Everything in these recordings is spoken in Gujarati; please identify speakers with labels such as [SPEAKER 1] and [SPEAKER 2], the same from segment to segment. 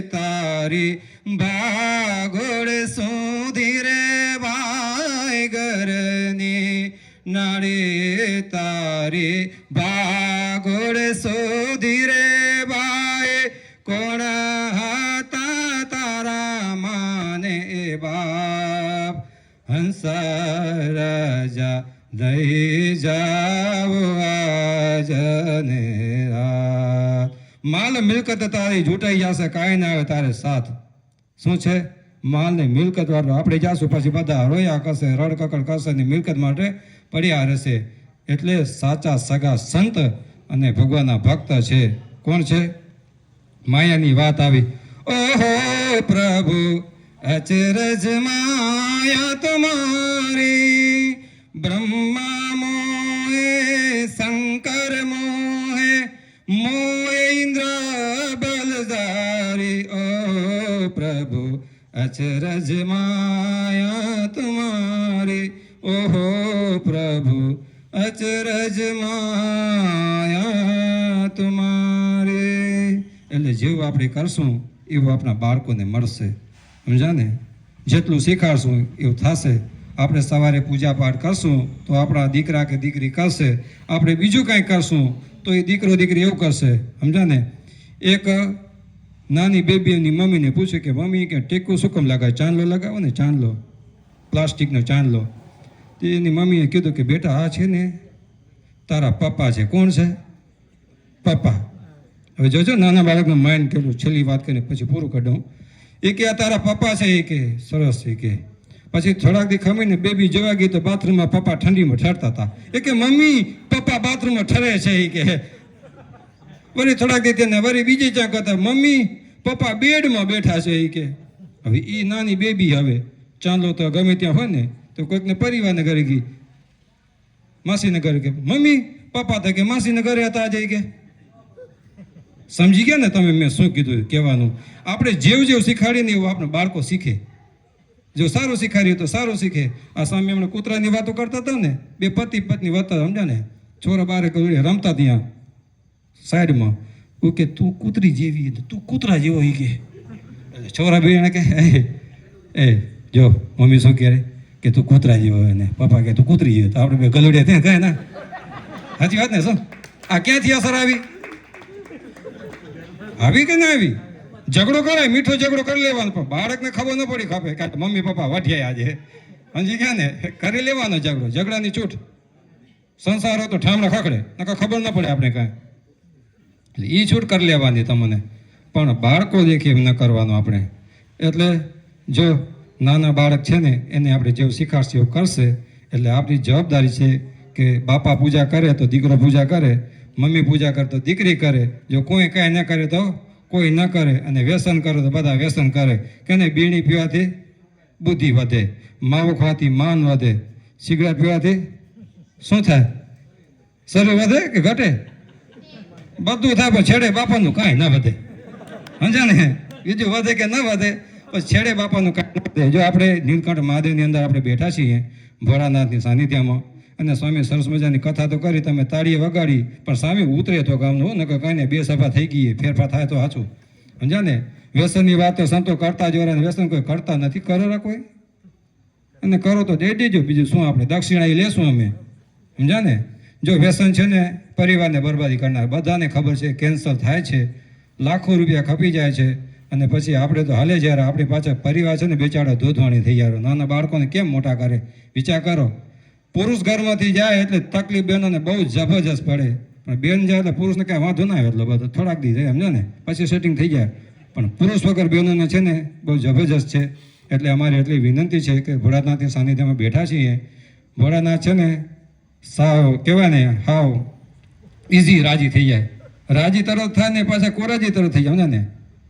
[SPEAKER 1] તારી ભાગોળ સુધી રે ભાઈ ઘરની નાળી તારી ભાગોળ સુધી રે ભાઈ કોણ હતા તારા માને બાપ હંસા રાજા દઈ જાવ આજને રાત માલ મિલકત તારી જૂટાઈ જશે કાંઈ ના આવે તારે સાથ શું છે માલ ને મિલકત વાળો આપણે જાશું પછી બધા રોયા કરશે રડકકડ કરશે ને મિલકત માટે પડ્યા રહેશે એટલે સાચા સગા સંત અને ભગવાનના ભક્ત છે કોણ છે માયાની વાત આવી ઓહો પ્રભુ અચરજ માયા તમારી બ્રહ્મા મોહે શંકર મોહે મોહે ઇન્દ્ર બલધારી ઓ પ્રભુ અચરજ માયા તમારી ઓહો પ્રભુ અચરજ માયા તમારી એટલે જેવું આપણે કરશું એવું આપણા બાળકોને મળશે સમજા ને જેટલું શીખાડશું એવું થશે આપણે સવારે પૂજા પાઠ કરશું તો આપણા દીકરા કે દીકરી કરશે આપણે બીજું કાંઈ કરશું તો એ દીકરો દીકરી એવું કરશે સમજા ને એક નાની બેબીની મમ્મીને પૂછે કે મમ્મી કે ટેકું શું કેમ લગાવે ચાંદલો લગાવો ને ચાંદલો પ્લાસ્ટિકનો ચાંદલો તો એની મમ્મીએ કીધું કે બેટા આ છે ને તારા પપ્પા છે કોણ છે પપ્પા હવે જોજો નાના બાળકનું માઇન્ડ કેટલું છેલ્લી વાત કરીને પછી પૂરું કાઢું એ કે આ તારા પપ્પા છે એ કે સરસ છે કે પછી થોડાક દી ખમીને બેબી જોવા ગઈ તો બાથરૂમમાં પપ્પા ઠંડીમાં ઠરતા હતા એ કે મમ્મી પપ્પા બાથરૂમમાં ઠરે છે એ કે વળી થોડાક દી તેને વળી બીજી ચા કરતા મમ્મી પપ્પા બેડમાં બેઠા છે એ કે હવે એ નાની બેબી હવે ચાંદલો તો ગમે ત્યાં હોય ને તો કોઈકને પરિવારને ઘરે ગઈ માસીને ઘરે કે મમ્મી પપ્પા તો કે માસીને ઘરે હતા આજે કે સમજી ગયા ને તમે મેં શું કીધું કહેવાનું આપણે જેવું જેવું શીખાડીને એવું આપણે બાળકો શીખે જો સારું શીખાડ્યું તો સારું શીખે આ સામે હમણાં કૂતરાની વાતો કરતા હતા ને બે પતિ પત્ની વાતો સમજ્યા ને છોરા બારે રમતા ત્યાં સાઈડમાં કે તું કૂતરી જેવી તું કૂતરા જેવો એ કે છોરા બે એને કે એ જો મમ્મી શું કહે કે તું કૂતરા જેવો ને પપ્પા કે તું કૂતરી જેવો તો આપણે બે ગલુડિયા ત્યાં કહે ના સાચી વાત ને શું આ ક્યાંથી અસર આવી કે ના આવી ઝઘડો કરાય મીઠો ઝઘડો કરી લેવાનો પણ બાળકને ખબર ન પડી ખપે કે મમ્મી પપ્પા વઢ્યા આજે સમજી ગયા ને કરી લેવાનો ઝઘડો ઝઘડાની છૂટ સંસાર હોય તો ઠામડા ખખડે નકર ખબર ન પડે આપણે કાંઈ એટલે એ છૂટ કરી લેવાની તમને પણ બાળકો દેખે એમ ન કરવાનું આપણે એટલે જો નાના બાળક છે ને એને આપણે જેવું શીખાડશે એવું કરશે એટલે આપણી જવાબદારી છે કે બાપા પૂજા કરે તો દીકરો પૂજા કરે મમ્મી પૂજા કરે તો દીકરી કરે જો કોઈ કાંઈ ન કરે તો કોઈ ન કરે અને વ્યસન કરે તો બધા વ્યસન કરે કે નહીં બીડી પીવાથી બુદ્ધિ વધે માવો ખાવાથી માન વધે સિગરેટ પીવાથી શું થાય શરીર વધે કે ઘટે બધું થાય પણ છેડે બાપાનું કાંઈ ન વધે સમજ્યા ને બીજું વધે કે ન વધે પછી છેડે બાપાનું કાંઈ ન વધે જો આપણે નીલકંઠ મહાદેવની અંદર આપણે બેઠા છીએ ભોળાનાથની સાનિધ્યમાં અને સ્વામી સરસ મજાની કથા તો કરી તમે તાળીએ વગાડી પણ સ્વામી ઉતરે તો ગામનું નકર કાંઈ બે સભા થઈ ગઈ ફેરફાર થાય તો સાચું સમજ્યા ને વ્યસનની વાત તો સંતો કરતા જ હોય વ્યસન કોઈ કરતા નથી કરો કોઈ અને કરો તો દઈ દેજો બીજું શું આપણે દક્ષિણા એ લેશું અમે સમજ્યા ને જો વ્યસન છે ને પરિવારને બરબાદી કરનાર બધાને ખબર છે કેન્સર થાય છે લાખો રૂપિયા ખપી જાય છે અને પછી આપણે તો હાલે જ્યારે આપણી પાછળ પરિવાર છે ને બેચારા ધોધવાણી થઈ જાય નાના બાળકોને કેમ મોટા કરે વિચાર કરો પુરુષ ઘરમાંથી જાય એટલે તકલીફ બહેનોને બહુ જબરજસ્ત પડે પણ બેન જાય એટલે પુરુષને કાંઈ વાંધો ના આવે એટલો બધો થોડાક દી જાય સમજો ને પછી સેટિંગ થઈ જાય પણ પુરુષ વગર બહેનોને છે ને બહુ જબરજસ્ત છે એટલે અમારી એટલી વિનંતી છે કે ભોળાનાથની સાનિધ્યમાં બેઠા છીએ ભોળાનાથ છે ને સાવ કહેવાય ને હાવ ઇઝી રાજી થઈ જાય રાજી તરત થાય ને પાછા કોરાજી તરત થઈ જાય ને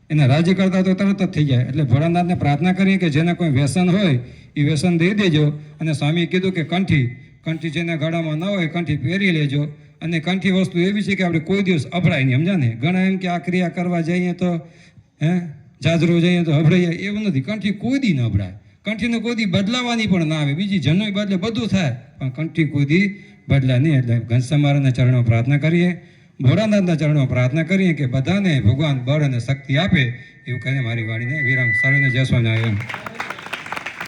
[SPEAKER 1] એને રાજી કરતા તો તરત જ થઈ જાય એટલે ભોળાનાથને પ્રાર્થના કરીએ કે જેને કોઈ વ્યસન હોય એ વ્યસન દઈ દેજો અને સ્વામીએ કીધું કે કંઠી જેના ગળામાં ન હોય કંઠી પહેરી લેજો અને કંઠી વસ્તુ એવી છે કે આપણે કોઈ દિવસ અભડાય નહીં સમજા ને ઘણા એમ કે આ ક્રિયા કરવા જઈએ તો જાજરો જઈએ તો અભડાઈ જાય એવું નથી કંઠી કોઈ દી ન અભડાય કંઠીને કોઈ દી બદલાવાની પણ ના આવે બીજી જન્મ બદલે બધું થાય પણ કંઠી કોઈ દી બદલાય નહીં એટલે ઘનશ્યામ મહારાજના ચરણમાં પ્રાર્થના કરીએ ભોળાનાથના ચરણમાં પ્રાર્થના કરીએ કે બધાને ભગવાન બળ અને શક્તિ આપે એવું કહીને મારી વાણીને વિરામ. સર્વને જય સ્વામિનારાયણ.